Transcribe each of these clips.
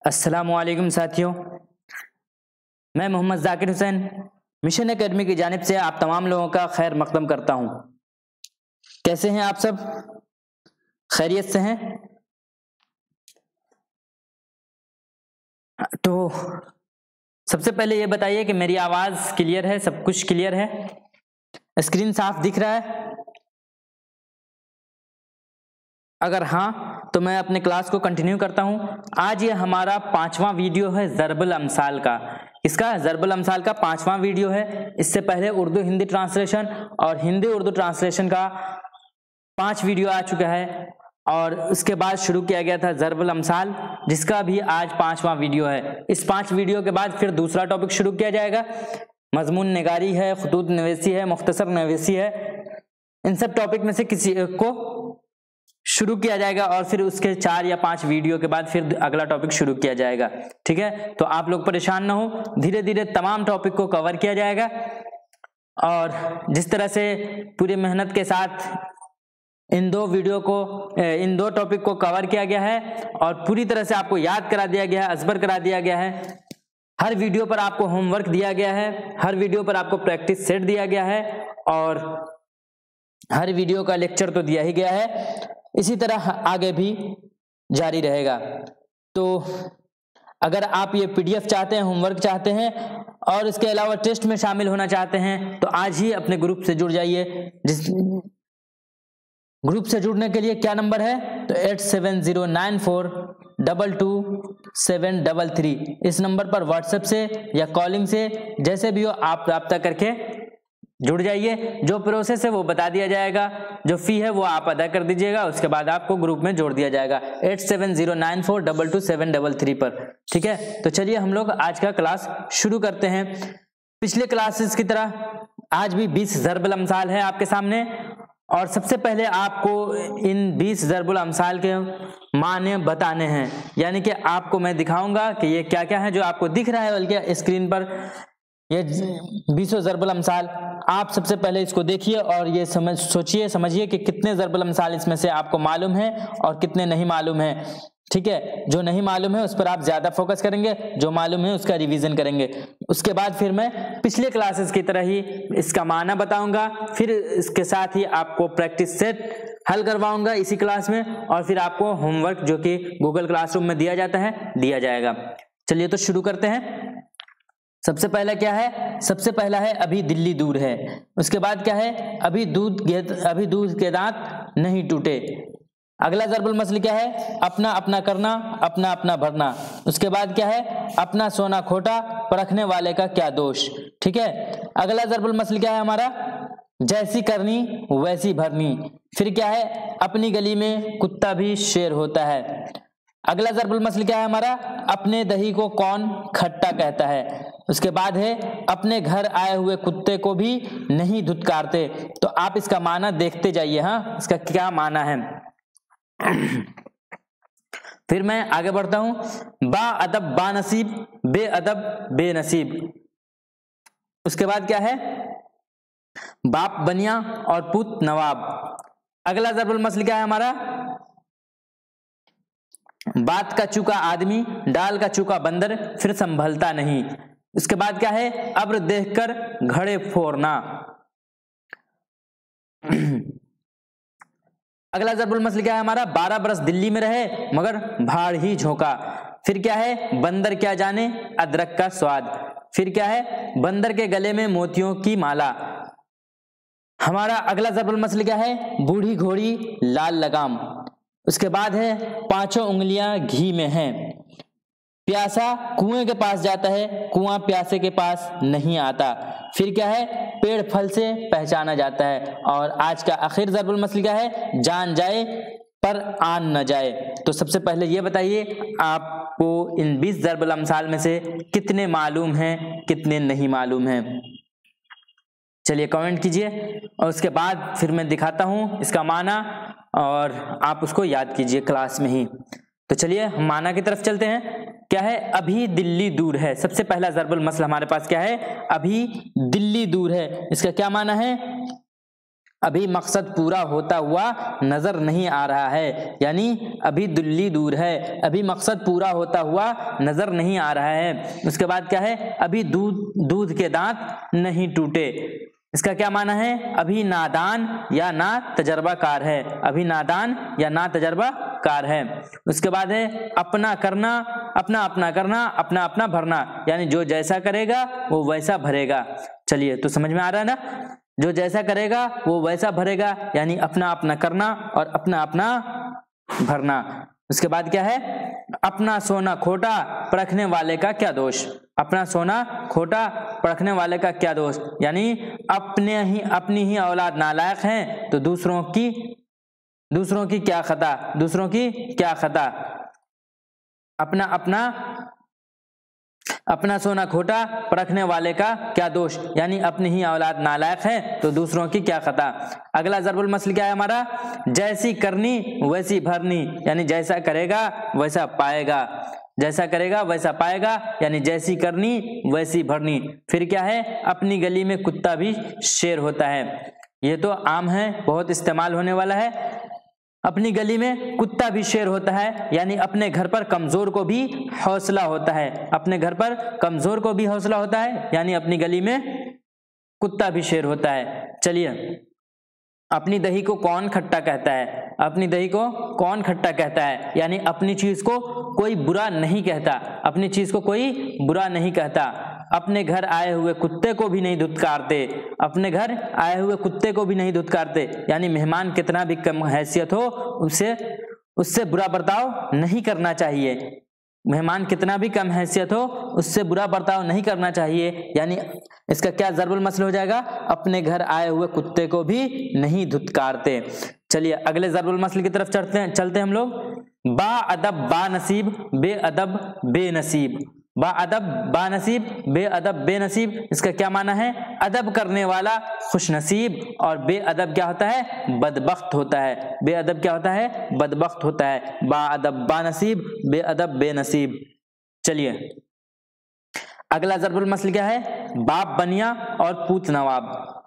अस्सलामुअलैकुम साथियों, मैं मोहम्मद जाकिर हुसैन मिशन एकेडमी की जानिब से आप तमाम लोगों का खैर मकदम करता हूं। कैसे हैं आप सब? खैरियत से हैं? तो सबसे पहले ये बताइए कि मेरी आवाज़ क्लियर है? सब कुछ क्लियर है? स्क्रीन साफ दिख रहा है? अगर हाँ तो मैं अपने क्लास को कंटिन्यू करता हूं। आज ये हमारा 5वां वीडियो है ज़रबुल अमसाल का। इसका ज़रबुल अमसाल का 5वां वीडियो है। इससे पहले उर्दू हिंदी ट्रांसलेशन और हिंदी उर्दू ट्रांसलेशन का 5 वीडियो आ चुका है और उसके बाद शुरू किया गया था ज़रबुल अमसाल, जिसका भी आज 5वां वीडियो है। इस 5 वीडियो के बाद फिर दूसरा टॉपिक शुरू किया जाएगा। मजमून निगारी है, खुतूत नवीसी है, मुख्तसर नवीसी है। इन सब टॉपिक में से किसी एक को शुरू किया जाएगा और फिर उसके 4 या 5 वीडियो के बाद फिर अगला टॉपिक शुरू किया जाएगा। ठीक है, तो आप लोग परेशान ना हो, धीरे धीरे तमाम टॉपिक को कवर किया जाएगा। और जिस तरह से पूरी मेहनत के साथ इन 2 टॉपिक को कवर किया गया है और पूरी तरह से आपको याद करा दिया गया है, अज़बर करा दिया गया है। हर वीडियो पर आपको होमवर्क दिया गया है, हर वीडियो पर आपको प्रैक्टिस सेट दिया गया है और हर वीडियो का लेक्चर तो दिया ही गया है। इसी तरह आगे भी जारी रहेगा। तो अगर आप ये पीडीएफ चाहते हैं, होमवर्क चाहते हैं और इसके अलावा टेस्ट में शामिल होना चाहते हैं तो आज ही अपने ग्रुप से जुड़ जाइए। जिस ग्रुप से जुड़ने के लिए क्या नंबर है तो 8709422733 इस नंबर पर व्हाट्सएप से या कॉलिंग से जैसे भी हो आप रब्ता करके जुड़ जाइए। जो प्रोसेस है वो बता दिया जाएगा, जो फी है वो आप अदा कर दीजिएगा, उसके बाद आपको ग्रुप में जोड़ दिया जाएगा 8709422733 पर। ठीक है, तो चलिए हम लोग आज का क्लास शुरू करते हैं। पिछले क्लासेस की तरह आज भी 20 ज़रबुल अमसाल है आपके सामने और सबसे पहले आपको इन 20 ज़रबुल अमसाल के माने बताने हैं। यानी कि आपको मैं दिखाऊंगा कि ये क्या क्या है जो आपको दिख रहा है बल्कि स्क्रीन पर, ये 20 ज़रबुल अमसाल। आप सबसे पहले इसको देखिए और ये समझिए कि कितने ज़रबुल अमसाल इसमें से आपको मालूम है और कितने नहीं मालूम है। ठीक है, जो नहीं मालूम है उस पर आप ज्यादा फोकस करेंगे, जो मालूम है उसका रिवीजन करेंगे। उसके बाद फिर मैं पिछले क्लासेस की तरह ही इसका माना बताऊंगा, फिर इसके साथ ही आपको प्रैक्टिस सेट हल करवाऊंगा इसी क्लास में और फिर आपको होमवर्क जो कि गूगल क्लासरूम में दिया जाता है दिया जाएगा। चलिए तो शुरू करते हैं। सबसे पहला क्या है? सबसे पहला है अभी दिल्ली दूर है। उसके बाद क्या है? अभी दूध के दांत नहीं टूटे। अगला ज़रबुल मसल क्या है? अपना अपना करना, अपना अपना भरना। उसके बाद क्या है? अपना सोना खोटा, परखने वाले का क्या दोष। ठीक है, अगला ज़रबुल मसल क्या है हमारा? जैसी करनी वैसी भरनी। फिर क्या है? अपनी गली में कुत्ता भी शेर होता है। अगला ज़रबुल मसल क्या है हमारा? अपने दही को कौन खट्टा कहता है। उसके बाद है अपने घर आए हुए कुत्ते को भी नहीं धुतकारते। तो आप इसका माना देखते जाइए, हाँ इसका क्या माना है। फिर मैं आगे बढ़ता हूं। बा अदब बानसीब, बेअदब बेनसीब। उसके बाद क्या है? बाप बनिया और पुत नवाब। अगला ज़रबुल मसल क्या है हमारा? बात का चूका आदमी, डाल का चूका बंदर, फिर संभलता नहीं। इसके बाद क्या है? अब्र देखकर घड़े फोड़ना। अगला ज़रबुल मसल क्या है हमारा? 12 बरस दिल्ली में रहे मगर भाड़ ही झोंका। फिर क्या है? बंदर क्या जाने अदरक का स्वाद। फिर क्या है? बंदर के गले में मोतियों की माला। हमारा अगला ज़रबुल मसल क्या है? बूढ़ी घोड़ी लाल लगाम। उसके बाद है 5 उंगलियां घी में हैं। प्यासा कुएं के पास जाता है, कुआं प्यासे के पास नहीं आता। फिर क्या है? पेड़ फल से पहचाना जाता है। और आज का आखिर ज़रबुल मसल क्या है? जान जाए पर आन न जाए। तो सबसे पहले ये बताइए आपको इन 20 ज़रबुल अमसाल में से कितने मालूम हैं, कितने नहीं मालूम हैं। चलिए कमेंट कीजिए और उसके बाद फिर मैं दिखाता हूं इसका माना और आप उसको याद कीजिए क्लास में ही। तो चलिए हम माना की तरफ चलते हैं। क्या है? अभी दिल्ली दूर है। सबसे पहला ज़रबुल मसल हमारे पास क्या है? अभी दिल्ली दूर है। इसका क्या माना है? अभी मकसद पूरा होता हुआ नजर नहीं आ रहा है, यानी अभी दिल्ली दूर है, अभी मकसद पूरा होता हुआ नजर नहीं आ रहा है। उसके बाद क्या है, अभी दूध के दांत नहीं टूटे। इसका क्या माना है, अभी नादान या ना तजर्बाकार है, अभी नादान या ना तजर्बाकार है। उसके बाद है अपना करना, अपना अपना करना, अपना अपना भरना, यानी जो जैसा करेगा वो वैसा भरेगा। चलिए, तो समझ में आ रहा है ना, जो जैसा करेगा वो वैसा भरेगा, यानी अपना अपना करना और अपना अपना भरना। उसके बाद क्या है, अपना सोना खोटा परखने वाले का क्या दोष। अपना सोना खोटा परखने वाले का क्या दोष, यानी अपनी ही औलाद नालायक है तो दूसरों की क्या खता, दूसरों की क्या खता। अपना सोना खोटा परखने वाले का क्या दोष, यानी अपनी ही औलाद नालायक है तो दूसरों की क्या खता। अगला ज़रबुल मसल क्या है हमारा, जैसी करनी वैसी भरनी, यानी जैसा करेगा वैसा पाएगा, जैसा करेगा वैसा पाएगा, यानी जैसी करनी वैसी भरनी। फिर क्या है, अपनी गली में कुत्ता भी शेर होता है। ये तो आम है, बहुत इस्तेमाल होने वाला है। अपनी गली में कुत्ता भी शेर होता है, यानी अपने घर पर कमजोर को भी हौसला होता है, अपने घर पर कमजोर को भी हौसला होता है, यानी अपनी गली में कुत्ता भी शेर होता है। चलिए, अपनी दही को कौन खट्टा कहता है, अपनी दही को कौन खट्टा कहता है, यानी अपनी चीज को कोई बुरा नहीं कहता, अपनी चीज को कोई बुरा नहीं कहता। अपने घर आए हुए कुत्ते को भी नहीं धुतकारते, अपने घर आए हुए कुत्ते को भी नहीं धुतकारते, यानी मेहमान कितना भी कम हैसियत हो उससे बुरा बर्ताव नहीं करना चाहिए, मेहमान कितना भी कम हैसियत हो उससे बुरा बर्ताव नहीं करना चाहिए। यानी इसका क्या ज़रबुल मसल हो जाएगा, अपने घर आए हुए कुत्ते को भी नहीं धुतकारते। चलिए अगले ज़रबुल मसल की तरफ चलते हम लोग। बा अदब बा नसीब बेअदब बेनसीब, बा अदब बा नसीब बेअदब बेनसीब, इसका क्या माना है, अदब करने वाला खुशनसीब और बेअदब क्या होता है, बदबख्त होता है। बेअदब क्या होता है, बदबख्त होता है। बा अदब बा नसीब बेअदब बेनसीब। चलिए अगला ज़रबुल मसल क्या है, बाप बनिया और पूत नवाब,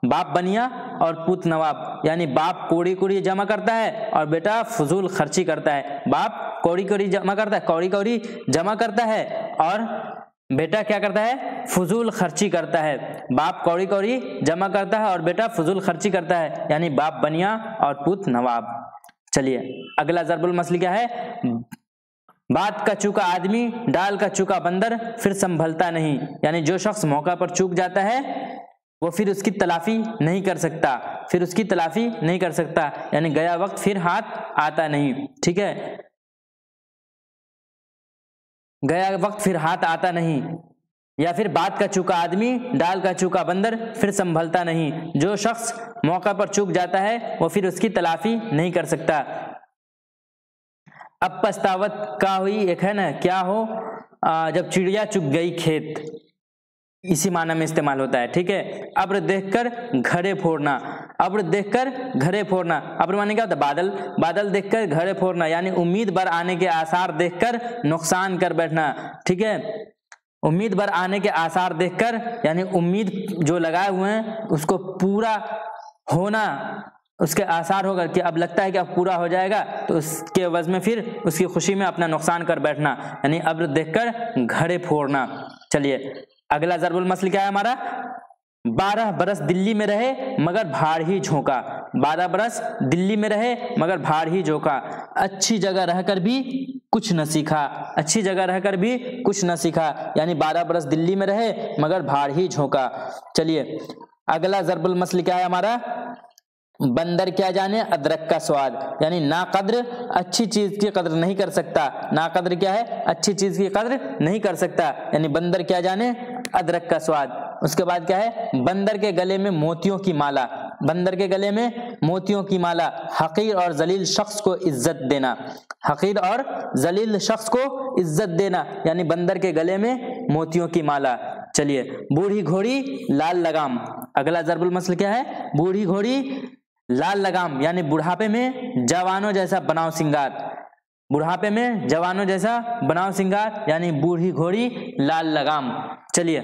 बाप बनिया और पूत नवाब, यानी बाप कौड़ी कौड़ी जमा करता है और बेटा फजूल खर्ची करता है। बाप कौड़ी कौड़ी जमा करता है, कौड़ी कौड़ी जमा करता है और बेटा क्या करता है, फजूल खर्ची करता है। बाप कौड़ी कौड़ी जमा करता है और बेटा फजूल खर्ची करता है, यानी बाप बनिया और पूत नवाब। चलिए अगला ज़रबुल मसल क्या है, बात का चूका आदमी डाल का चूका बंदर फिर संभलता नहीं, यानी जो शख्स मौका पर चूक जाता है वो फिर उसकी तलाफी नहीं कर सकता, फिर उसकी तलाफी नहीं कर सकता, यानी गया वक्त फिर हाथ आता नहीं। ठीक है, गया वक्त फिर हाथ आता नहीं, या फिर बात का चूका आदमी डाल का चूका बंदर फिर संभलता नहीं, जो शख्स मौका पर चूक जाता है वो फिर उसकी तलाफी नहीं कर सकता। अब पछतावत का हुई, एक है ना, क्या हो, जब चिड़िया चुग गई खेत, इसी माना में इस्तेमाल होता है। ठीक है, अब्र देखकर घड़े फोड़ना, अब्र देखकर घड़े फोड़ना, अब्र माने क्या होता है, बादल, बादल देखकर घड़े फोड़ना, यानी उम्मीद भर आने के आसार देखकर नुकसान कर बैठना। ठीक है, उम्मीद भर आने के आसार देखकर, यानी उम्मीद जो लगाए हुए हैं उसको पूरा होना, उसके आसार होगा कि अब लगता है कि अब पूरा हो जाएगा, तो उसके एवज में फिर उसकी खुशी में अपना नुकसान कर बैठना, यानी अब्र देखकर घड़े फोड़ना। चलिए अगला ज़रबुल मसल क्या है हमारा, 12 बरस दिल्ली में रहे मगर भाड़ ही झोंका, 12 बरस दिल्ली में रहे मगर भाड़ ही झोंका, अच्छी जगह रहकर भी कुछ न सीखा, अच्छी जगह रहकर भी कुछ न सीखा, यानी 12 बरस दिल्ली में रहे मगर भाड़ ही झोंका। चलिए अगला ज़रबुल मसल क्या है हमारा, बंदर क्या जाने अदरक का स्वाद, यानी ना कद्र अच्छी चीज की कद्र नहीं कर सकता, ना कद्र क्या है, अच्छी चीज की कद्र नहीं कर सकता, यानी बंदर क्या जाने अदरक का स्वाद। उसके बाद क्या है, बंदर के गले में मोतियों की माला, बंदर के गले में मोतियों की माला, हकीर और जलील शख्स को इज्जत देना, हकीर और जलील शख्स को इज्जत देना, यानी बंदर के गले में मोतियों की माला। चलिए बूढ़ी घोड़ी लाल लगाम, अगला ज़रबुल मसल क्या है, बूढ़ी घोड़ी लाल लगाम, यानी बुढ़ापे में जवानों जैसा बनाओ सिंगार, बुढ़ापे में जवानों जैसा बनाओ सिंगार, यानी बूढ़ी घोड़ी लाल लगाम। चलिए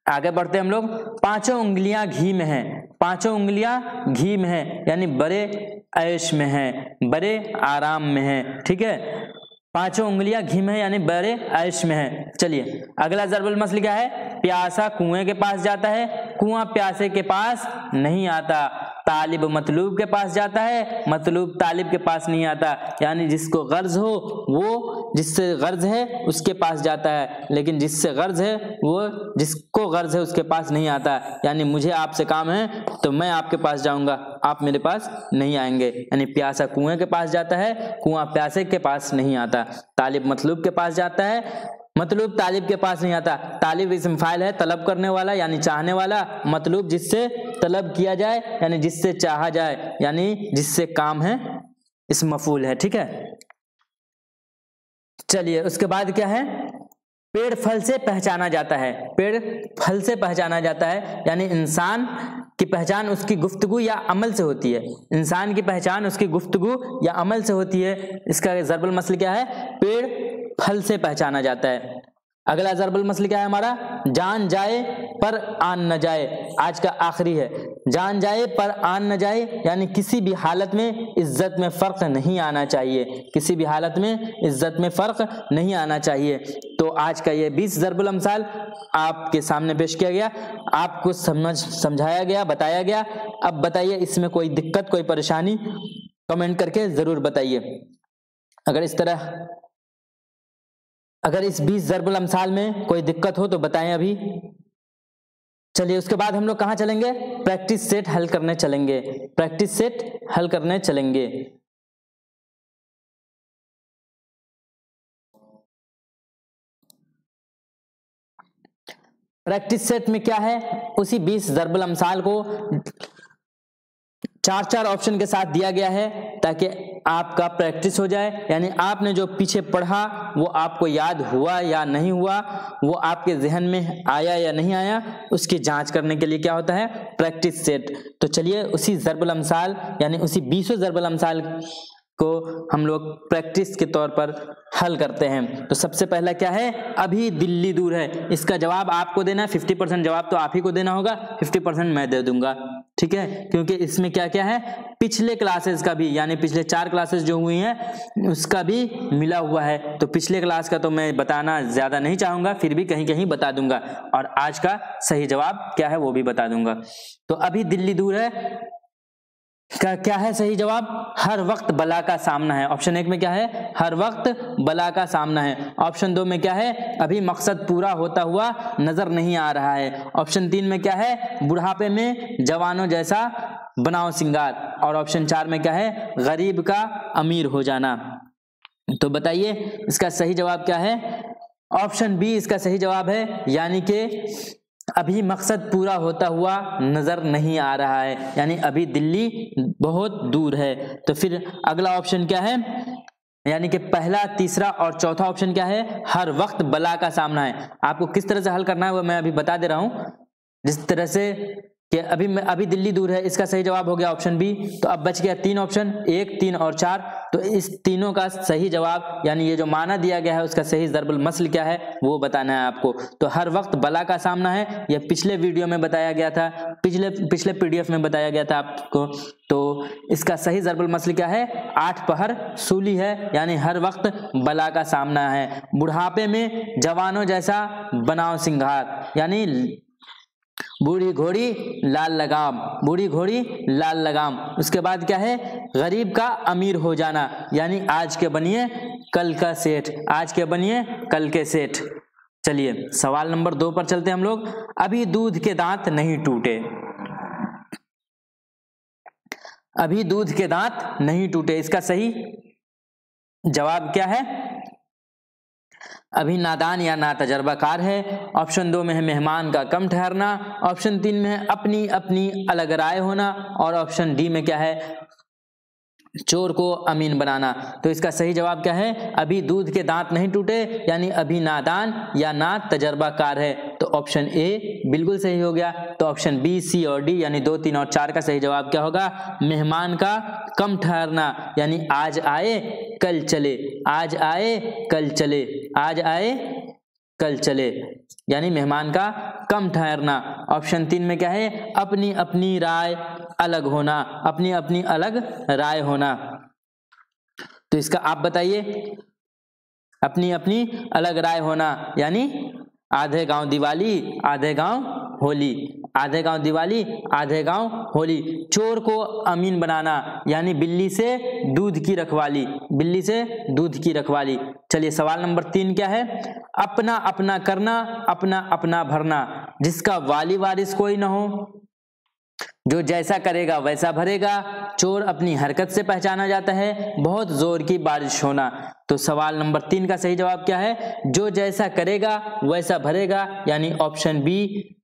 आगे बढ़ते हम लोग। पांचों उंगलियां घी में हैं, पांचों उंगलियां घी में हैं यानी बड़े ऐश में हैं, बड़े आराम में हैं। ठीक है, पांचों उंगलियां घी में है यानी बड़े ऐश में है। चलिए अगला ज़रबुल मसल क्या है? प्यासा कुएं के पास जाता है, कुआं प्यासे के पास नहीं आता। तालिब मतलूब के पास जाता है, मतलूब तालिब के पास नहीं आता। यानी जिसको गर्ज हो वो जिससे गर्ज है उसके पास जाता है, लेकिन जिससे गर्ज है वो जिसको गर्ज है उसके पास नहीं आता। यानी मुझे आपसे काम है तो मैं आपके पास जाऊंगा, आप मेरे पास नहीं आएंगे। यानी प्यासा कुएं के पास जाता है, कुआं प्यासे के पास नहीं आता। तालिब मतलूब के पास जाता है, मतलूब तालिब के पास नहीं आता। तालिब इसम फाइल है, तलब करने वाला यानी चाहने वाला। मतलूब जिससे तलब किया जाए यानी जिससे चाहा जाए, यानी जिससे काम है, इस मफूल है। ठीक है, चलिए उसके बाद क्या है? पेड़ फल से पहचाना जाता है, पेड़ फल से पहचाना जाता है यानी इंसान की पहचान उसकी गुफ्तगू या अमल से होती है। इंसान की पहचान उसकी गुफ्तगू या अमल से होती है। इसका ज़रबुल मसल क्या है? पेड़ फल से पहचाना जाता है। अगला ज़रबुल मसल क्या है हमारा? जान जाए पर आन न जाए। आज का आखिरी है। जान जाए पर आन न जाए यानी किसी भी हालत में इज्जत में फ़र्क नहीं आना चाहिए, किसी भी हालत में इज्जत में फ़र्क नहीं आना चाहिए। तो आज का ये 20 ज़रबुल अमसाल आपके सामने पेश किया गया, आपको समझाया गया, बताया गया। अब बताइए इसमें कोई दिक्कत, कोई परेशानी कमेंट करके ज़रूर बताइए। अगर इस 20 ज़रबुल अमसाल में कोई दिक्कत हो तो बताएं अभी। चलिए उसके बाद हम लोग कहाँ चलेंगे? प्रैक्टिस सेट हल करने चलेंगे, प्रैक्टिस सेट हल करने चलेंगे। प्रैक्टिस सेट में क्या है? उसी 20 ज़रबुल अमसाल को 4-4 ऑप्शन के साथ दिया गया है ताकि आपका प्रैक्टिस हो जाए। यानी आपने जो पीछे पढ़ा वो आपको याद हुआ या नहीं हुआ, वो आपके जहन में आया या नहीं आया, उसकी जांच करने के लिए क्या होता है? Practice set. तो चलिए उसी ज़रबुल अमसाल यानी उसी 20 ज़रबुल अमसाल को हम लोग प्रैक्टिस के तौर पर हल करते हैं। तो सबसे पहला क्या है? अभी दिल्ली दूर है। इसका जवाब आपको देना है। 50% जवाब तो आप ही को देना होगा, 50% मैं दे दूंगा। ठीक है, क्योंकि इसमें क्या क्या है? पिछले क्लासेस का भी यानी पिछले 4 क्लासेस जो हुई हैं उसका भी मिला हुआ है। तो पिछले क्लास का तो मैं बताना ज्यादा नहीं चाहूंगा, फिर भी कहीं कहीं बता दूंगा, और आज का सही जवाब क्या है वो भी बता दूंगा। तो अभी दिल्ली दूर है का क्या है सही जवाब? हर वक्त बला का सामना है। ऑप्शन 1 में क्या है? हर वक्त बला का सामना है। ऑप्शन 2 में क्या है? अभी मकसद पूरा होता हुआ नजर नहीं आ रहा है। ऑप्शन 3 में क्या है? बुढ़ापे में जवानों जैसा बनाओ सिंगार। और ऑप्शन 4 में क्या है? गरीब का अमीर हो जाना। तो बताइए इसका सही जवाब क्या है? ऑप्शन बी इसका सही जवाब है, यानी कि अभी मकसद पूरा होता हुआ नजर नहीं आ रहा है, यानी अभी दिल्ली बहुत दूर है। तो फिर अगला ऑप्शन क्या है? यानी कि पहला, तीसरा और चौथा ऑप्शन क्या है? हर वक्त बला का सामना है। आपको किस तरह से हल करना है वो मैं अभी बता दे रहा हूं। जिस तरह से कि अभी दिल्ली दूर है, इसका सही जवाब हो गया ऑप्शन बी। तो अब बच गया 3 ऑप्शन, 1, 3 और 4। तो इस तीनों का सही जवाब यानी ये जो माना दिया गया है उसका सही ज़रबुल मसल क्या है वो बताना है आपको। तो हर वक्त बला का सामना है, यह पिछले वीडियो में बताया गया था, पिछले PDF में बताया गया था आपको। तो इसका सही ज़रबुल मसल क्या है? 8 पहर सूली है, यानी हर वक्त बला का सामना है। बुढ़ापे में जवानों जैसा बनाओ सिंगार, यानी बूढ़ी घोड़ी लाल लगाम, बूढ़ी घोड़ी लाल लगाम। उसके बाद क्या है? गरीब का अमीर हो जाना, यानी आज के बनिए कल का सेठ, आज के बनिए कल के सेठ। चलिए सवाल नंबर 2 पर चलते हैं हम लोग। अभी दूध के दांत नहीं टूटे, अभी दूध के दांत नहीं टूटे, इसका सही जवाब क्या है? अभी नादान या ना तजर्बाकार है। ऑप्शन 2 में है मेहमान का कम ठहरना। ऑप्शन 3 में है अपनी अपनी अलग राय होना। और ऑप्शन डी में क्या है? चोर को अमीन बनाना। तो इसका सही जवाब क्या है? अभी दूध के दांत नहीं टूटे, यानी अभी नादान या ना तजर्बाकार है। तो ऑप्शन ए बिल्कुल सही हो गया। तो ऑप्शन बी, सी और डी यानी 2, 3 और 4 का सही जवाब क्या होगा? मेहमान का कम ठहरना, यानी आज आए कल चले, आज आए कल चले, आज आए कल चले, यानी मेहमान का कम ठहरना। ऑप्शन 3 में क्या है, अपनी अपनी राय अलग होना, अपनी अपनी अलग राय होना। तो इसका आप बताइए, अपनी अपनी अलग राय होना यानी आधे गांव दिवाली आधे गांव होली, आधे गांव दिवाली आधे गांव होली। चोर को अमीन बनाना यानी बिल्ली से दूध की रखवाली, बिल्ली से दूध की रखवाली। चलिए सवाल नंबर 3 क्या है, अपना अपना करना अपना अपना भरना, जिसका वाली वारिस कोई न हो, जो जैसा करेगा वैसा भरेगा, चोर अपनी हरकत से पहचाना जाता है, बहुत जोर की बारिश होना। तो सवाल नंबर 3 का सही जवाब क्या है, जो जैसा करेगा वैसा भरेगा यानी ऑप्शन बी,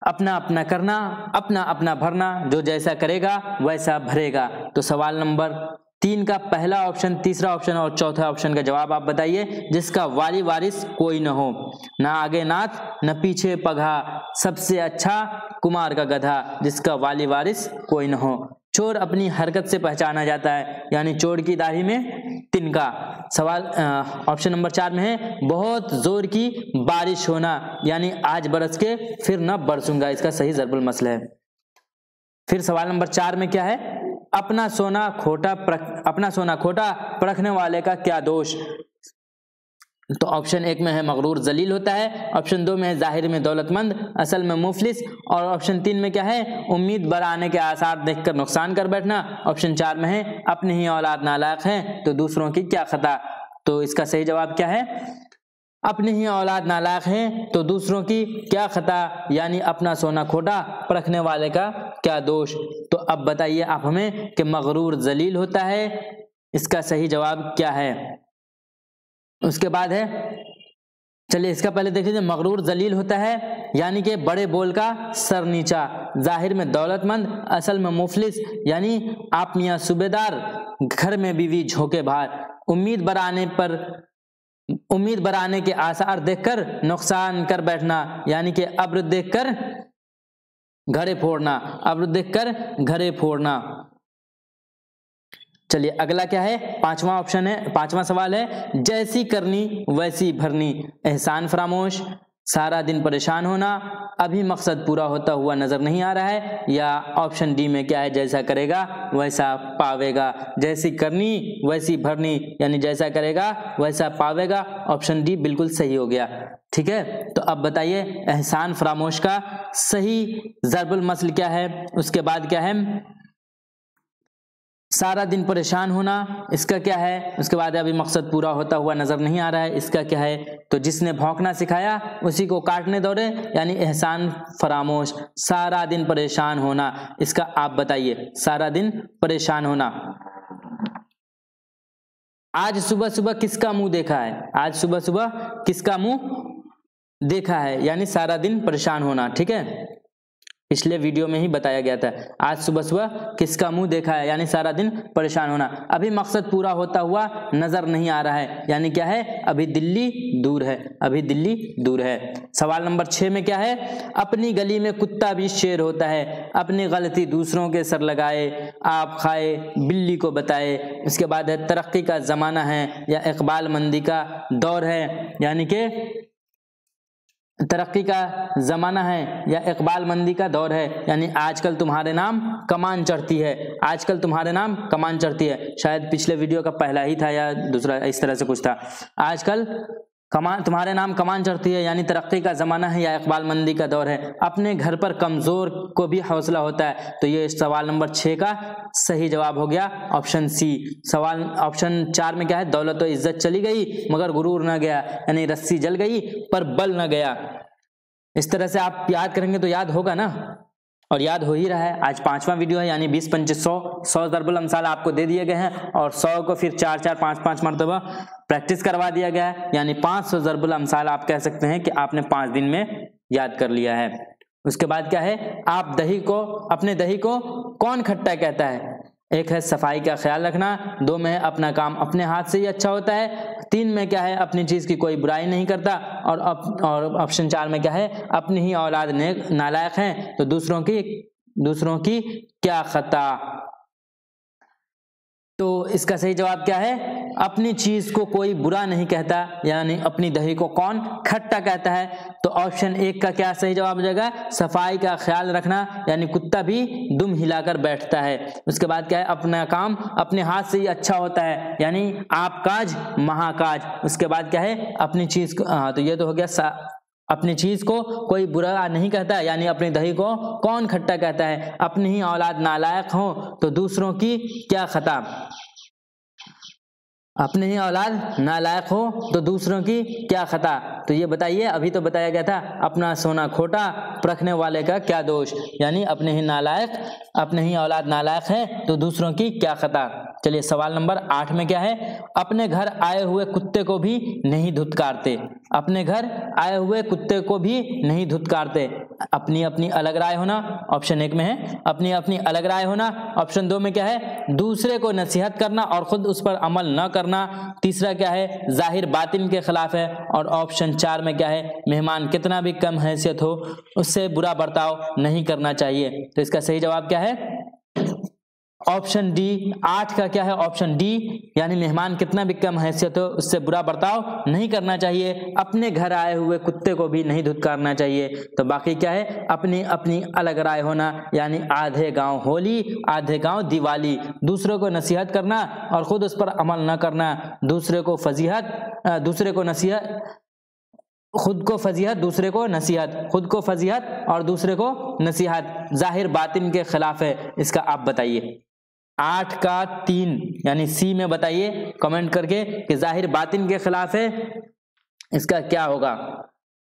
अपना अपना करना अपना अपना भरना, जो जैसा करेगा वैसा भरेगा। तो सवाल नंबर 3 का पहला ऑप्शन, तीसरा ऑप्शन और चौथा ऑप्शन का जवाब आप बताइए, जिसका वाली वारिस कोई न हो, ना आगे नाथ न पीछे पगहा, सबसे अच्छा कुमार का गधा, जिसका वाली वारिस कोई न हो। चोर अपनी हरकत से पहचाना जाता है यानी चोर की दाढ़ी में तिनका। सवाल ऑप्शन नंबर 4 में है, बहुत जोर की बारिश होना यानी आज बरस के फिर न बरसूंगा, इसका सही ज़रबुल मसल है। फिर सवाल नंबर 4 में क्या है, अपना सोना खोटा परखने वाले का क्या दोष। तो ऑप्शन 1 में है मगरूर जलील होता है, ऑप्शन 2 में है जाहिर में दौलतमंद असल में मुफलिस, और ऑप्शन 3 में क्या है, उम्मीद बढ़ाने के आसार देखकर नुकसान कर बैठना, ऑप्शन 4 में है अपनी ही औलाद नालायक है तो दूसरों की क्या खता। तो इसका सही जवाब क्या है, अपनी ही औलाद नालायक है तो दूसरों की क्या खता यानी अपना सोना खोटा परखने वाले का क्या दोष। तो अब बताइए आप हमें कि मगरूर जलील होता है, इसका सही जवाब क्या है। उसके बाद है, चलिए इसका पहले देख लीजिए, मगरूर जलील होता है यानी कि बड़े बोल का सर नीचा, जाहिर में दौलतमंद असल में मुफलिस यानी आप मियाँ सूबेदार घर में बीवी झोंके बाहर, उम्मीद बराने के आसार देखकर नुकसान कर बैठना यानी कि अब्र देखकर घड़े फोड़ना, अब्र देखकर घड़े फोड़ना। चलिए अगला क्या है, पांचवा ऑप्शन है, पांचवा सवाल है, जैसी करनी वैसी भरनी, एहसान फरामोश, सारा दिन परेशान होना, अभी मकसद पूरा होता हुआ नजर नहीं आ रहा है, या ऑप्शन डी में क्या है, जैसा करेगा वैसा पावेगा। जैसी करनी वैसी भरनी यानी जैसा करेगा वैसा पावेगा, ऑप्शन डी बिल्कुल सही हो गया। ठीक है, तो अब बताइए एहसान फरामोश का सही ज़रबुल मसल क्या है। उसके बाद क्या है, सारा दिन परेशान होना, इसका क्या है। उसके बाद अभी मकसद पूरा होता हुआ नजर नहीं आ रहा है, इसका क्या है। तो जिसने भौंकना सिखाया उसी को काटने दौड़े यानी एहसान फरामोश, सारा दिन परेशान होना, इसका आप बताइए, सारा दिन परेशान होना। आज सुबह सुबह किसका मुंह देखा है, आज सुबह सुबह किसका मुंह देखा है यानी सारा दिन परेशान होना। ठीक है, पिछले वीडियो में ही बताया गया था, आज सुबह सुबह किसका मुंह देखा है यानी सारा दिन परेशान होना। अभी मकसद पूरा होता हुआ नजर नहीं आ रहा है यानी क्या है, अभी दिल्ली दूर है, अभी दिल्ली दूर है। सवाल नंबर 6 में क्या है, अपनी गली में कुत्ता भी शेर होता है, अपनी गलती दूसरों के सर लगाए, आप खाए बिल्ली को बताए। इसके बाद है, तरक्की का जमाना है या इकबाल मंदी का दौर है यानी कि तरक्की का जमाना है या इकबाल मंदी का दौर है यानी आजकल तुम्हारे नाम कमान चढ़ती है, आजकल तुम्हारे नाम कमान चढ़ती है। शायद पिछले वीडियो का पहला ही था या दूसरा, इस तरह से कुछ था। आजकल तुम्हारे नाम कमान चढ़ती है यानी तरक्की का जमाना है या इकबाल मंदी का दौर है। अपने घर पर कमजोर को भी हौसला होता है। तो ये सवाल नंबर 6 का सही जवाब हो गया ऑप्शन सी। सवाल ऑप्शन 4 में क्या है, दौलत और इज्जत चली गई मगर गुरूर न गया यानी रस्सी जल गई पर बल न गया। इस तरह से आप याद करेंगे तो याद होगा ना, और याद हो ही रहा है। आज 5वां वीडियो है यानी 20 25 100 ज़रबुल अमसाल आपको दे दिए गए हैं और 100 को फिर 4 5 मरतबा प्रैक्टिस करवा दिया गया है यानी 500 ज़रबुल अमसाल आप कह सकते हैं कि आपने 5 दिन में याद कर लिया है। उसके बाद क्या है, आप अपने दही को कौन खट्टा कहता है। एक है सफाई का ख्याल रखना, 2 में है अपना काम अपने हाथ से ही अच्छा होता है, 3 में क्या है अपनी चीज की कोई बुराई नहीं करता, और ऑप्शन 4 में क्या है अपनी ही औलाद नालायक है तो दूसरों की क्या खता। तो इसका सही जवाब क्या है? अपनी चीज को कोई बुरा नहीं कहता, यानी अपनी दही को कौन खट्टा कहता है? तो ऑप्शन 1 का क्या सही जवाब हो जाएगा? सफाई का ख्याल रखना, यानी कुत्ता भी दुम हिलाकर बैठता है। उसके बाद क्या है? अपना काम अपने हाथ से ही अच्छा होता है, यानी आप काज महाकाज। उसके बाद क्या है? अपनी चीज को, तो ये तो हो गया अपनी चीज को कोई बुरा नहीं कहता, यानी अपनी दही को कौन खट्टा कहता है? अपनी ही औलाद नालायक हो तो दूसरों की क्या खता? अपनी ही औलाद नालायक हो तो दूसरों की क्या खता? तो ये बताइए, अभी तो बताया गया था अपना सोना खोटा, परखने वाले का क्या दोष, यानी अपने ही औलाद नालायक है तो दूसरों की क्या खता। चलिए सवाल नंबर 8 में क्या है? अपने घर आए हुए कुत्ते को भी नहीं धुतकारते। अपने घर आए हुए कुत्ते को भी नहीं धुतकारते। अपनी अपनी अलग राय होना, ऑप्शन 1 में है अपनी अपनी अलग राय होना। ऑप्शन 2 में क्या है? दूसरे को नसीहत करना और खुद उस पर अमल न करना। तीसरा क्या है? जाहिर बातिन के खिलाफ है। और ऑप्शन 4 में क्या है? मेहमान कितना भी कम हैसियत हो उससे बुरा बर्ताव नहीं करना चाहिए। तो इसका सही जवाब क्या है? Option D. 8 का क्या है? ऑप्शन डी, यानी मेहमान कितना भी कम हैसियत हो उससे बुरा बर्ताव नहीं करना चाहिए। अपने घर आए हुए कुत्ते को भी नहीं धुतकारना चाहिए। तो बाकी क्या है? अपनी अपनी अलग राय होना, यानी आधे गांव होली आधे गांव दिवाली। दूसरों को नसीहत करना और खुद उस पर अमल न करना। दूसरे को फजीहत, दूसरे को नसीहत, खुद को फजीहत, दूसरे को नसीहत। खुद को फजीहत और दूसरे को नसीहत जाहिर बातिन के खिलाफ है। इसका आप बताइए। 8 का 3 यानी सी में बताइए कमेंट करके कि जाहिर बातिन के खिलाफ है, इसका क्या होगा,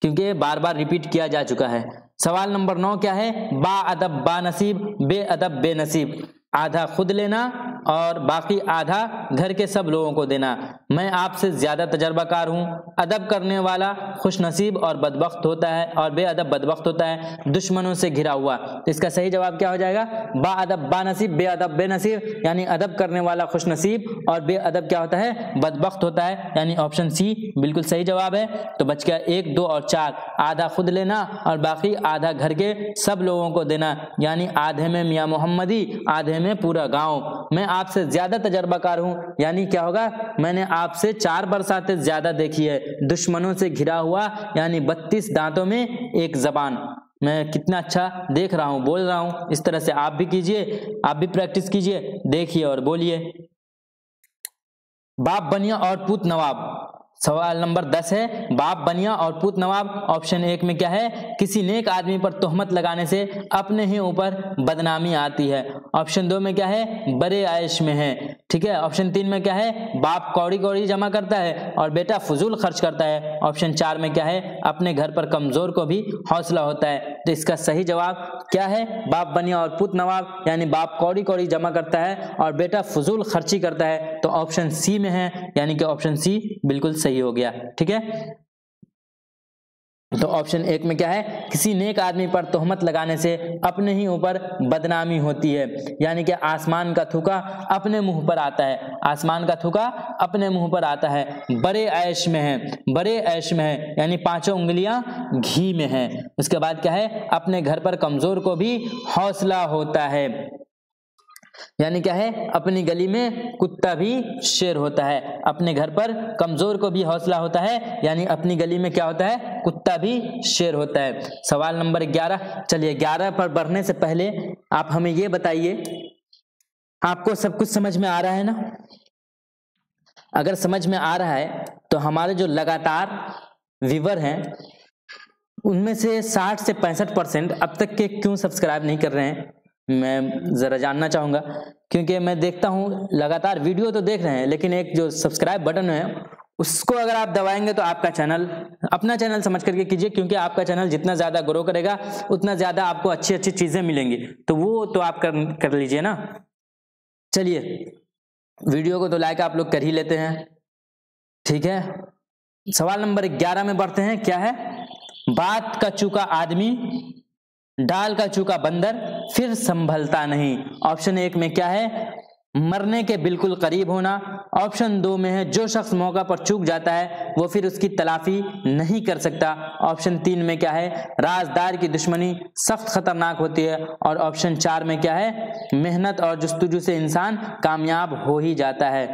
क्योंकि बार बार रिपीट किया जा चुका है। सवाल नंबर 9 क्या है? बा अदब बा नसीब, बे अदब बेनसीब। आधा खुद लेना और बाकी आधा घर के सब लोगों को देना। मैं आपसे ज्यादा तजर्बाकार हूँ। अदब करने वाला खुश नसीब और बदबख्त होता है और बेअदब बदबख्त होता है, दुश्मनों से घिरा हुआ। तो इसका सही जवाब क्या हो जाएगा? बा अदब बा नसीब, बेअदब बेनसीब, यानी अदब करने वाला खुश नसीब और बेअदब क्या होता है? बदबख्त होता है, यानी ऑप्शन सी बिल्कुल सही जवाब है। तो बच गया 1, 2 और 4। आधा खुद लेना और बाकी आधा घर के सब लोगों को देना, यानी आधे में मियाँ मोहम्मदी आधे में पूरा गांव। मैं आपसे ज्यादा तजर्बाकार हूं, यानी क्या होगा? मैंने आपसे 4 बरसातें ज्यादा देखी है। दुश्मनों से घिरा हुआ, यानी 32 दांतों में एक जबान। मैं कितना अच्छा देख रहा हूं, बोल रहा हूं। इस तरह से आप भी कीजिए, आप भी प्रैक्टिस कीजिए, देखिए और बोलिए। बाप बनिया और पूत नवाब। सवाल नंबर 10 है बाप बनिया और पूत नवाब। ऑप्शन 1 में क्या है? किसी नेक आदमी पर तोहमत लगाने से अपने ही ऊपर बदनामी आती है। ऑप्शन 2 में क्या है? बड़े आयश में है, ठीक है। ऑप्शन 3 में क्या है? बाप कौड़ी कौड़ी जमा करता है और बेटा फजूल खर्च करता है। ऑप्शन 4 में क्या है? अपने घर पर कमजोर को भी हौसला होता है। तो इसका सही जवाब क्या है? बाप बनिया और पूत नवाब, यानी बाप कौड़ी कौड़ी जमा करता है और बेटा फजूल खर्ची करता है। तो ऑप्शन सी में है, यानी कि ऑप्शन सी बिल्कुल सही हो गया, ठीक है। तो ऑप्शन 1 में क्या है? किसी नेक आदमी पर तोहमत लगाने से अपने ही ऊपर बदनामी होती है, यानी कि आसमान का थूका अपने मुंह पर आता है। आसमान का थूका अपने मुंह पर आता है। बड़े ऐश में है, बड़े ऐश में है, यानी 5 उंगलियां घी में है। उसके बाद क्या है? अपने घर पर कमजोर को भी हौसला होता है, यानी क्या है? अपनी गली में कुत्ता भी शेर होता है। अपने घर पर कमजोर को भी हौसला होता है, यानी अपनी गली में क्या होता है? कुत्ता भी शेर होता है। सवाल नंबर 11। चलिए 11 पर बढ़ने से पहले आप हमें ये बताइए, आपको सब कुछ समझ में आ रहा है ना? अगर समझ में आ रहा है तो हमारे जो लगातार व्यूअर हैं उनमें से 60 से 65% अब तक के क्यों सब्सक्राइब नहीं कर रहे हैं, मैं जरा जानना चाहूंगा। क्योंकि मैं देखता हूं लगातार वीडियो तो देख रहे हैं, लेकिन एक जो सब्सक्राइब बटन है उसको अगर आप दबाएंगे तो आपका चैनल अपना चैनल समझ करके कीजिए, क्योंकि आपका चैनल जितना ज्यादा ग्रो करेगा उतना ज्यादा आपको अच्छी अच्छी चीजें मिलेंगी। तो वो तो आप कर लीजिए ना। चलिए वीडियो को तो लाइक आप लोग कर ही लेते हैं, ठीक है। सवाल नंबर 11 में बढ़ते हैं। क्या है? बात का चूका आदमी, डाल का चूका बंदर, फिर संभलता नहीं। ऑप्शन 1 में क्या है? मरने के बिल्कुल करीब होना। ऑप्शन 2 में है जो शख्स मौका पर चूक जाता है वो फिर उसकी तलाफी नहीं कर सकता। ऑप्शन 3 में क्या है, राजदार की दुश्मनी सख्त खतरनाक होती है। और ऑप्शन 4 में क्या है, मेहनत और जुस्तजू से इंसान कामयाब हो ही जाता है।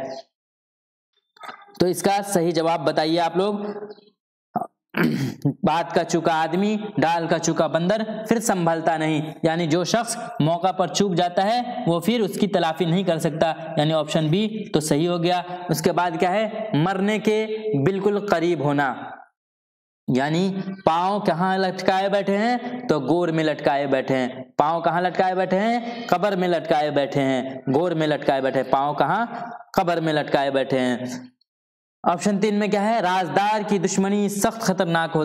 तो इसका सही जवाब बताइए आप लोग। बात का चूका आदमी, डाल का चूका बंदर, फिर संभलता नहीं, यानी जो शख्स मौका पर चूक जाता है वो फिर उसकी तलाफी नहीं कर सकता, यानी ऑप्शन बी तो सही हो गया। उसके बाद क्या है, मरने के बिल्कुल करीब होना, यानी पांव कहाँ लटकाए बैठे हैं, तो गोर में लटकाए बैठे हैं। पांव कहाँ लटकाए बैठे हैं, कब्र में लटकाए बैठे हैं, गोर में लटकाए बैठे हैं। पांव कहाँ, कब्र में लटकाए बैठे हैं। ऑप्शन 3 में क्या है, राजदार की दुश्मनी सख्त खतरनाक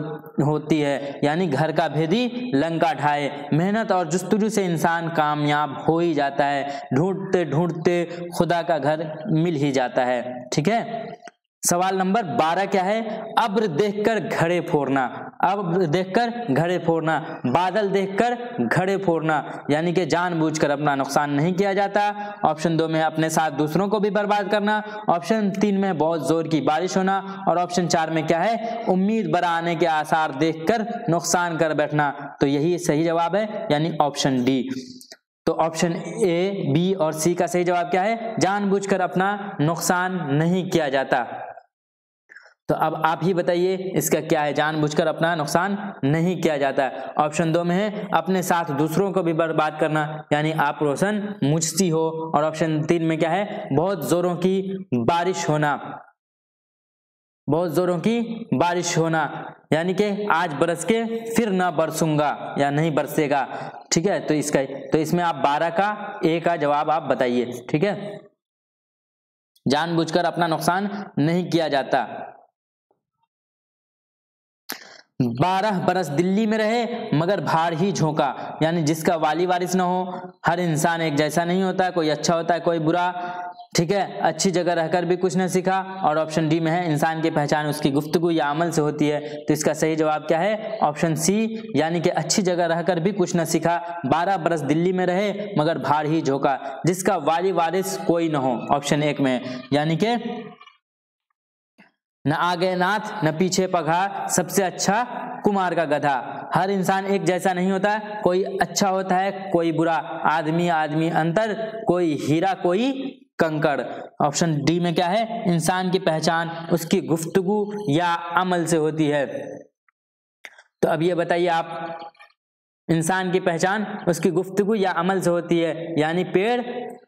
होती है, यानी घर का भेदी लंका ढाए। मेहनत और जुस्तजू से इंसान कामयाब हो ही जाता है, ढूंढते ढूंढते खुदा का घर मिल ही जाता है। ठीक है। सवाल नंबर 12 क्या है, अब्र देखकर घड़े फोड़ना। अब्र देखकर घड़े फोड़ना, बादल देखकर घड़े फोड़ना, यानी कि जानबूझकर अपना नुकसान नहीं किया जाता। ऑप्शन 2 में अपने साथ दूसरों को भी बर्बाद करना। ऑप्शन 3 में बहुत जोर की बारिश होना। और ऑप्शन 4 में क्या है, उम्मीद बरा आने के आसार देखकर नुकसान कर बैठना। तो यही सही जवाब है, यानी ऑप्शन डी। तो ऑप्शन ए, बी और सी का सही जवाब क्या है, जानबूझकर अपना नुकसान नहीं किया जाता। तो अब आप ही बताइए इसका क्या है, जानबूझकर अपना नुकसान नहीं किया जाता है। ऑप्शन 2 में है अपने साथ दूसरों को भी बर्बाद करना, यानी आप रोशन मुझसी हो। और ऑप्शन 3 में क्या है, बहुत जोरों की बारिश होना। बहुत जोरों की बारिश होना, यानी कि आज बरस के फिर ना बरसूंगा या नहीं बरसेगा। ठीक है। तो इसमें आप 12 का ए का जवाब आप बताइए। ठीक है। जानबूझकर अपना नुकसान नहीं किया जाता। 12 बरस दिल्ली में रहे मगर भाड़ ही झोंका, यानी जिसका वाली वारिस ना हो। हर इंसान एक जैसा नहीं होता, कोई अच्छा होता है कोई बुरा। ठीक है। अच्छी जगह रहकर भी कुछ न सीखा। और ऑप्शन डी में है इंसान की पहचान उसकी गुफ्तगू या अमल से होती है। तो इसका सही जवाब क्या है, ऑप्शन सी, यानी कि अच्छी जगह रहकर भी कुछ न सीखा। 12 बरस दिल्ली में रहे मगर भाड़ ही झोंका, जिसका वाली वारिस कोई न हो। ऑप्शन 1 में, यानी कि न आगे नाथ न पीछे पघा, सबसे अच्छा कुमार का गधा। हर इंसान एक जैसा नहीं होता, कोई अच्छा होता है कोई बुरा। आदमी आदमी अंतर, कोई हीरा कोई कंकड़। ऑप्शन डी में क्या है, इंसान की पहचान उसकी गुफ्तगू या अमल से होती है। तो अब ये बताइए आप, इंसान की पहचान उसकी गुफ्तगू या अमल से होती है, यानी पेड़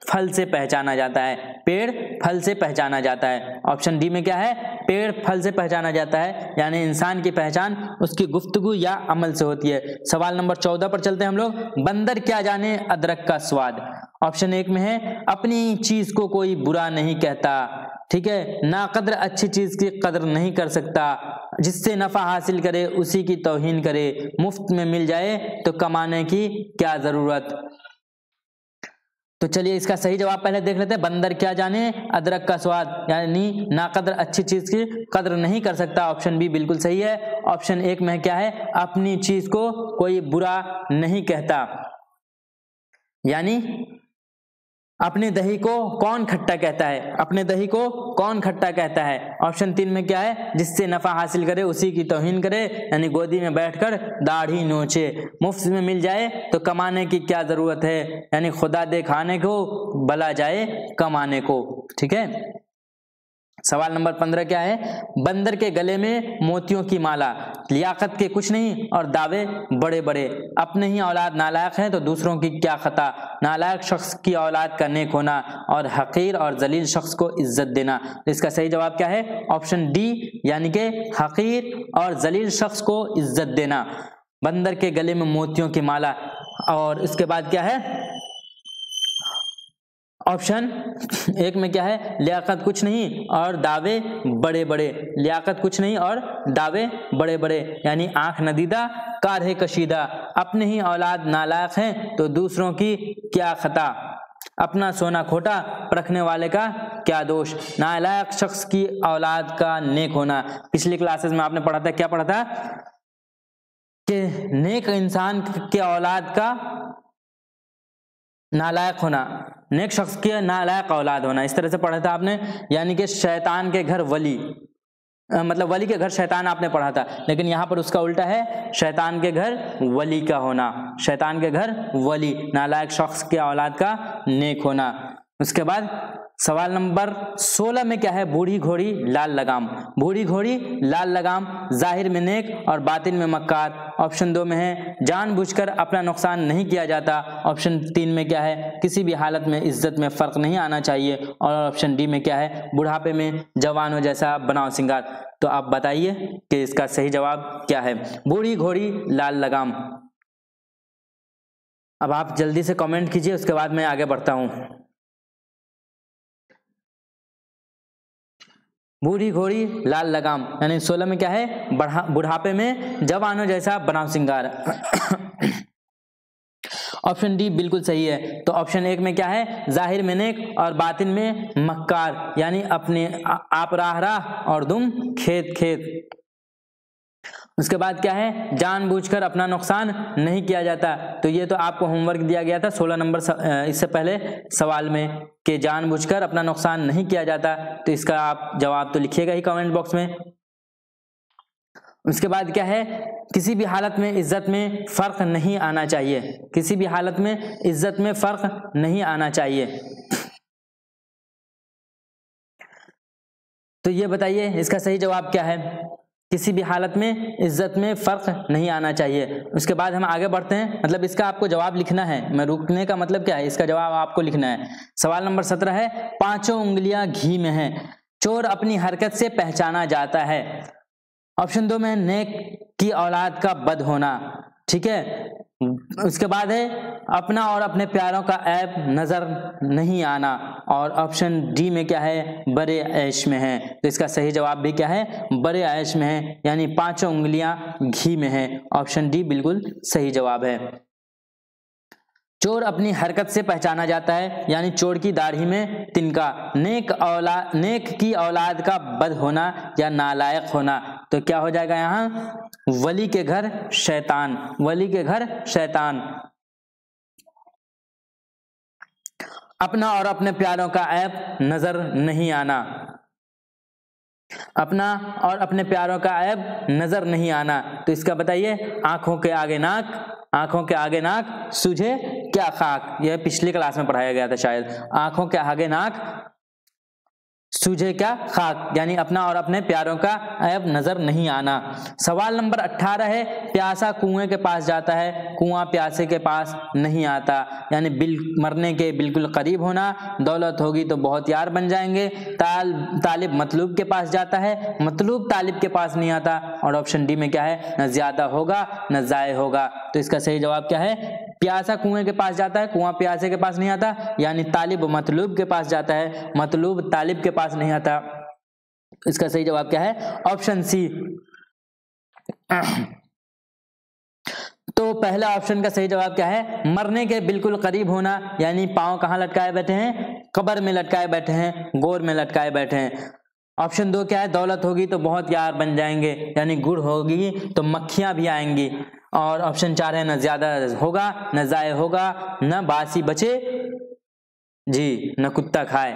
फल से पहचाना जाता है। पेड़ फल से पहचाना जाता है। ऑप्शन डी में क्या है, पेड़ फल से पहचाना जाता है, यानी इंसान की पहचान उसकी गुफ्तगू या अमल से होती है। सवाल नंबर 14 पर चलते हैं हम लोग। बंदर क्या जाने अदरक का स्वाद। ऑप्शन 1 में है अपनी चीज को कोई बुरा नहीं कहता। ठीक है। ना कद्र अच्छी चीज की कद्र नहीं कर सकता, जिससे नफा हासिल करे उसी की तौहीन करे, मुफ्त में मिल जाए तो कमाने की क्या जरूरत। तो चलिए इसका सही जवाब पहले देख लेते हैं। बंदर क्या जाने अदरक का स्वाद, यानी ना कद्र अच्छी चीज की कद्र नहीं कर सकता। ऑप्शन बी बिल्कुल सही है। ऑप्शन 1 में क्या है, अपनी चीज को कोई बुरा नहीं कहता, यानी अपने दही को कौन खट्टा कहता है। अपने दही को कौन खट्टा कहता है। ऑप्शन 3 में क्या है, जिससे नफा हासिल करे उसी की तौहीन करे, यानी गोदी में बैठकर दाढ़ी नोचे। मुफ्त में मिल जाए तो कमाने की क्या जरूरत है, यानी खुदा दे खाने को भला जाए कमाने को। ठीक है। सवाल नंबर 15 क्या है, बंदर के गले में मोतियों की माला, लियाकत के कुछ नहीं और दावे बड़े बड़े। अपने ही औलाद नालायक है तो दूसरों की क्या खता। नालायक शख्स की औलाद का नेक होना और हकीर और जलील शख्स को इज्जत देना। इसका सही जवाब क्या है, ऑप्शन डी, यानी कि हकीर और जलील शख्स को इज्जत देना। बंदर के गले में मोतियों की माला। और इसके बाद क्या है, ऑप्शन 1 में क्या है, लियाकत कुछ नहीं और दावे बड़े बड़े। लियाकत कुछ नहीं और दावे बड़े बड़े, यानी आंख नदीदा कारहे कशीदा। अपने ही औलाद नालायक हैं तो दूसरों की क्या खता। अपना सोना खोटा परखने वाले का क्या दोष। नालायक शख्स की औलाद का नेक होना। पिछली क्लासेस में आपने पढ़ा था, क्या पढ़ा था कि नेक इंसान के औलाद का नालायक होना, नेक शख्स की नालायक औलाद होना, इस तरह से पढ़ा था आपने। यानी कि शैतान के घर वली, मतलब वली के घर शैतान आपने पढ़ा था, लेकिन यहाँ पर उसका उल्टा है, शैतान के घर वली का होना, शैतान के घर वली, नालायक शख्स के औलाद का नेक होना। उसके बाद सवाल नंबर 16 में क्या है, बूढ़ी घोड़ी लाल लगाम। बूढ़ी घोड़ी लाल लगाम जाहिर में नेक और बातिन में मक्कार। ऑप्शन 2 में है जानबूझकर अपना नुकसान नहीं किया जाता। ऑप्शन 3 में क्या है, किसी भी हालत में इज्जत में फर्क नहीं आना चाहिए। और ऑप्शन डी में क्या है, बुढ़ापे में जवानों जैसा बनाओ सिंगार। तो आप बताइए कि इसका सही जवाब क्या है। बूढ़ी घोड़ी लाल लगाम। अब आप जल्दी से कमेंट कीजिए, उसके बाद मैं आगे बढ़ता हूं। बूढ़ी घोड़ी लाल लगाम यानी 16 में क्या है, बुढ़ापे में जवानों जैसा बनाओ सिंगार। ऑप्शन डी बिल्कुल सही है। तो ऑप्शन 1 में क्या है, जाहिर में नेक और बातिन में मक्कार, यानी अपने आप राह राह और तुम खेत खेत। उसके बाद क्या है, जानबूझकर अपना नुकसान नहीं किया जाता। तो ये तो आपको होमवर्क दिया गया था 16 नंबर इससे पहले सवाल में, कि जानबूझकर अपना नुकसान नहीं किया जाता। तो इसका आप जवाब तो लिखिएगा ही कमेंट बॉक्स में। उसके बाद क्या है, किसी भी हालत में इज्जत में फर्क नहीं आना चाहिए। किसी भी हालत में इज्जत में फर्क नहीं आना चाहिए। तो ये बताइए इसका सही जवाब क्या है। किसी भी हालत में इज्जत में फर्क नहीं आना चाहिए। उसके बाद हम आगे बढ़ते हैं, मतलब इसका आपको जवाब लिखना है। मैं रुकने का मतलब क्या है, इसका जवाब आपको लिखना है। सवाल नंबर 17 है, पांचों उंगलियां घी में हैं, चोर अपनी हरकत से पहचाना जाता है। ऑप्शन 2 में नेक की औलाद का बद होना, ठीक है। उसके बाद है अपना और अपने प्यारों का ऐब नजर नहीं आना। और ऑप्शन डी में क्या है, बड़े ऐश में है। तो इसका सही जवाब भी क्या है, बड़े ऐश में है, यानी पांचों उंगलियां घी में है। ऑप्शन डी बिल्कुल सही जवाब है। चोर अपनी हरकत से पहचाना जाता है, यानी चोर की दाढ़ी में तिनका। नेक की औलाद का बद होना या नालायक होना। तो क्या हो जाएगा यहाँ, वली के घर शैतान, वली के घर शैतान। अपना और अपने प्यारों का ऐब नजर नहीं आना, अपना और अपने प्यारों का ऐब नजर नहीं आना। तो इसका बताइए, आंखों के आगे नाक, आंखों के आगे नाक सूझे क्या खाक। यह पिछली क्लास में पढ़ाया गया था शायद। आंखों के आगे नाक सूझे क्या खाक, यानी अपना और अपने प्यारों का ऐब नजर नहीं आना। सवाल नंबर 18 है, प्यासा कुएं के पास जाता है, कुआं प्यासे के पास नहीं आता। यानी मरने के बिल्कुल करीब होना। दौलत होगी तो बहुत यार बन जाएंगे। तालिब मतलूब के पास जाता है, मतलूब तालिब के पास नहीं आता। और ऑप्शन डी में क्या है, न ज्यादा होगा न जाए होगा। तो इसका सही जवाब क्या है, प्यासा कुएं के पास जाता है, कुआं प्यासे के पास नहीं आता। यानी तालिब मतलूब के पास जाता है, मतलूब तालिब के पास नहीं आता। इसका सही जवाब क्या है, ऑप्शन सी। तो पहला ऑप्शन का सही जवाब क्या है, मरने के बिल्कुल करीब होना। यानी पांव कहां लटकाए बैठे हैं, कब्र में लटकाए बैठे हैं, गोर में लटकाए बैठे हैं। ऑप्शन 2 क्या है, दौलत होगी तो बहुत यार बन जाएंगे, यानी गुड़ होगी तो मक्खियां भी आएंगी। और ऑप्शन 4 है, न ज्यादा होगा न जाए होगा, न बासी बचे जी न कुत्ता खाए।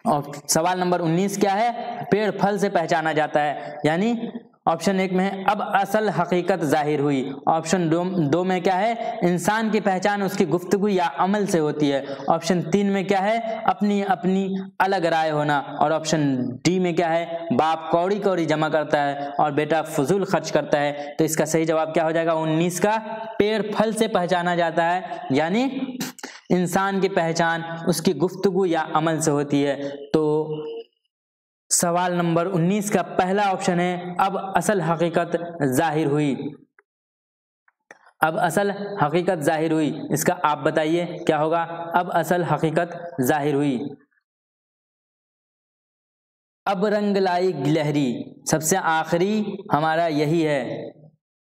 और सवाल नंबर 19 क्या है, पेड़ फल से पहचाना जाता है। यानी ऑप्शन 1 में है, अब असल हकीकत जाहिर हुई। ऑप्शन 2 में क्या है, इंसान की पहचान उसकी गुफ्तगू या अमल से होती है। ऑप्शन 3 में क्या है, अपनी अपनी अलग राय होना। और ऑप्शन डी में क्या है, बाप कौड़ी कौड़ी जमा करता है और बेटा फजूल खर्च करता है। तो इसका सही जवाब क्या हो जाएगा, 19 का, पेड़ फल से पहचाना जाता है। यानी इंसान की पहचान उसकी गुफ्तगू या अमल से होती है। तो सवाल नंबर 19 का पहला ऑप्शन है, अब असल हकीकत जाहिर हुई। अब असल हकीकत जाहिर हुई, इसका आप बताइए क्या होगा। अब असल हकीकत जाहिर हुई। अब रंग लाई गिलहरी, सबसे आखिरी हमारा यही है,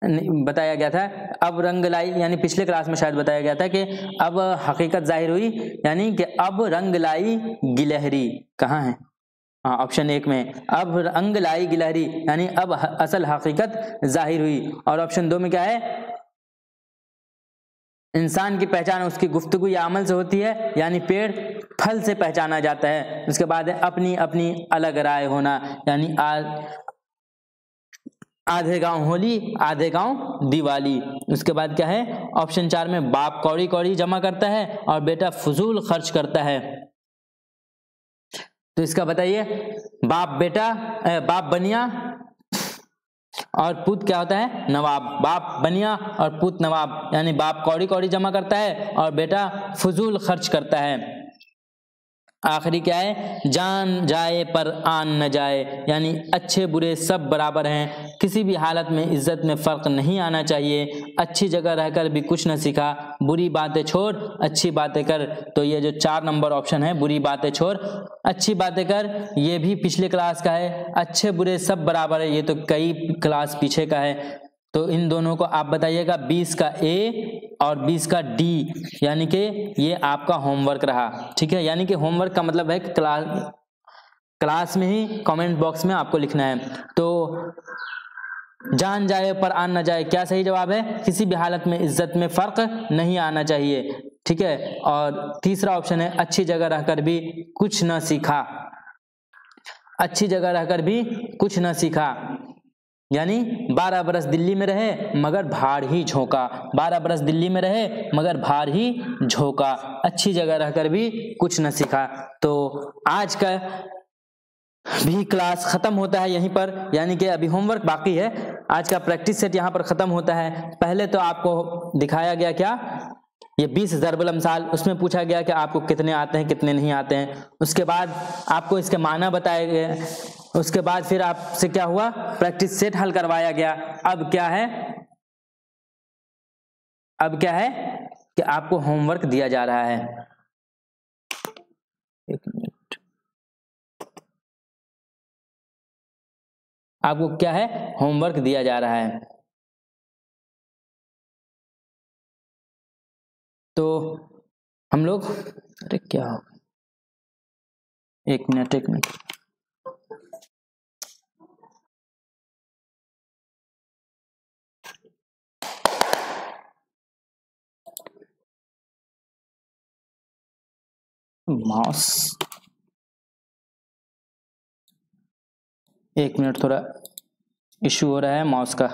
बताया गया था। अब रंग लाई, यानी पिछले क्लास में शायद बताया गया था कि अब हकीकत जाहिर हुई, यानी कि अब रंग लाई गिलहरी कहाँ है, हाँ ऑप्शन 1 में, अब रंग लाई गिलहरी, यानी अब असल हकीकत जाहिर हुई। और ऑप्शन 2 में क्या है, इंसान की पहचान उसकी गुफ्तगू या अमल से होती है, यानी पेड़ फल से पहचाना जाता है। उसके बाद है अपनी अपनी अलग राय होना, यानी आधे गांव होली आधे गांव दिवाली। उसके बाद क्या है ऑप्शन 4 में बाप कौड़ी कौड़ी जमा करता है और बेटा फजूल खर्च करता है। तो इसका बताइए, बाप बनिया और पूत क्या होता है नवाब। बाप बनिया और पूत नवाब, यानी बाप कौड़ी कौड़ी जमा करता है और बेटा फजूल खर्च करता है। आखिरी क्या है, जान जाए पर आन न जाए, यानी अच्छे बुरे सब बराबर हैं, किसी भी हालत में इज्जत में फर्क नहीं आना चाहिए। अच्छी जगह रहकर भी कुछ न सीखा, बुरी बातें छोड़ अच्छी बातें कर। तो ये जो 4 नंबर ऑप्शन है, बुरी बातें छोड़ अच्छी बातें कर, ये भी पिछले क्लास का है। अच्छे बुरे सब बराबर है, ये तो कई क्लास पीछे का है। तो इन दोनों को आप बताइएगा, 20 का ए और 20 का डी, यानी कि ये आपका होमवर्क रहा। ठीक है, यानी कि होमवर्क का मतलब है क्लास में ही कमेंट बॉक्स में आपको लिखना है। तो जान जाए पर आन न जाए क्या सही जवाब है, किसी भी हालत में इज्जत में फर्क नहीं आना चाहिए। ठीक है, और तीसरा ऑप्शन है अच्छी जगह रहकर भी कुछ न सीखा। अच्छी जगह रहकर भी कुछ न सीखा, यानी 12 बरस दिल्ली में रहे मगर भाड़ ही झोंका। 12 बरस दिल्ली में रहे मगर भाड़ ही झोंका, अच्छी जगह रहकर भी कुछ न सीखा। तो आज का भी क्लास खत्म होता है यहीं पर, यानी कि अभी होमवर्क बाकी है। आज का प्रैक्टिस सेट यहाँ पर खत्म होता है। पहले तो आपको दिखाया गया क्या, ये 20 ज़रबुल अमसाल, उसमें पूछा गया कि आपको कितने आते हैं कितने नहीं आते हैं। उसके बाद आपको इसके माना बताए गए। उसके बाद फिर आपसे क्या हुआ, प्रैक्टिस सेट हल करवाया गया। अब क्या है कि आपको होमवर्क दिया जा रहा है। एक मिनट, आपको क्या है होमवर्क दिया जा रहा है। तो हम लोग, अरे क्या हो, एक मिनट माउस, एक मिनट, थोड़ा इशू हो रहा है माउस का।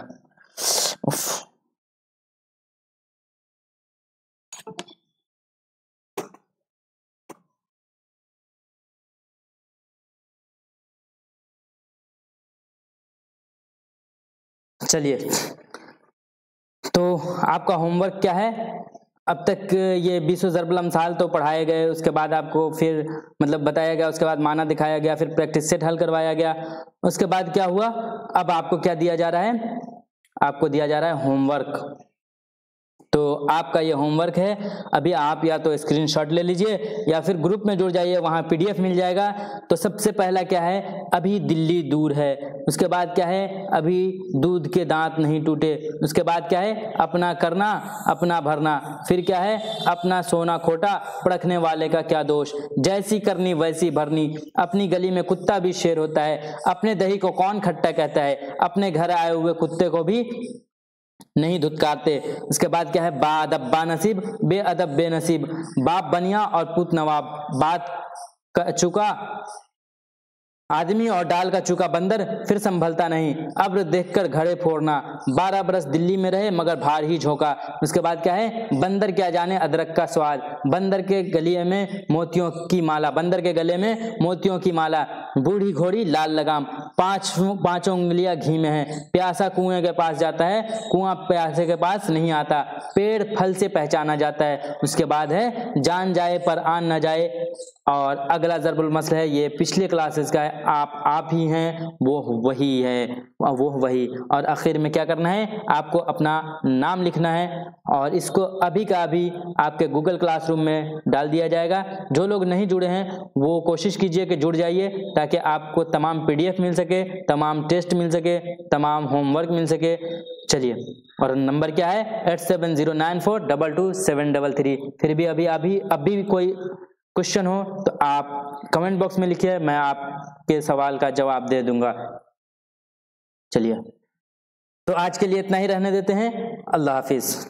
उफ। चलिए, तो आपका होमवर्क क्या है, अब तक ये 20 ज़रबुल अमसाल तो पढ़ाए गए। उसके बाद आपको फिर मतलब बताया गया, उसके बाद माना दिखाया गया, फिर प्रैक्टिस सेट हल करवाया गया। उसके बाद क्या हुआ, अब आपको क्या दिया जा रहा है, आपको दिया जा रहा है होमवर्क। तो आपका ये होमवर्क है। अभी आप या तो स्क्रीनशॉट ले लीजिए या फिर ग्रुप में जुड़ जाइए, वहाँ PDF मिल जाएगा। तो सबसे पहला क्या है, अभी दिल्ली दूर है। उसके बाद क्या है, अभी दूध के दांत नहीं टूटे। उसके बाद क्या है, अपना करना अपना भरना। फिर क्या है, अपना सोना खोटा परखने वाले का क्या दोष, जैसी करनी वैसी भरनी, अपनी गली में कुत्ता भी शेर होता है, अपने दही को कौन खट्टा कहता है, अपने घर आए हुए कुत्ते को भी नहीं धुतकारते। उसके बाद क्या है, बाअदब बानसीब बेअदब बेनसीब, बाप बनिया और पूत नवाब, बात का चुका आदमी और डाल का चूका बंदर फिर संभलता नहीं, अब्र देखकर घड़े फोड़ना, 12 बरस दिल्ली में रहे मगर भाड़ ही झोंका। उसके बाद क्या है, बंदर क्या जाने अदरक का स्वाद, बंदर के गले में मोतियों की माला, बंदर के गले में मोतियों की माला, बूढ़ी घोड़ी लाल लगाम, पांचों उंगलियां घी में है, प्यासा कुएं के पास जाता है कुआं प्यासे के पास नहीं आता, पेड़ फल से पहचाना जाता है। उसके बाद है जान जाए पर आन न जाए। और अगला ज़रबुल मसल है, ये पिछले क्लासेस का है, आप ही हैं वो वही है, वो वही। और आखिर में क्या करना है, आपको अपना नाम लिखना है और इसको अभी का अभी आपके गूगल क्लासरूम में डाल दिया जाएगा। जो लोग नहीं जुड़े हैं वो कोशिश कीजिए कि जुड़ जाइए, ताकि आपको तमाम PDF मिल सके, तमाम टेस्ट मिल सके, तमाम होमवर्क मिल सके। चलिए, और नंबर क्या है 8709422733। फिर भी अभी कोई क्वेश्चन हो तो आप कमेंट बॉक्स में लिखिए, मैं आपके सवाल का जवाब दे दूंगा। चलिए, तो आज के लिए इतना ही रहने देते हैं। अल्लाह हाफिज।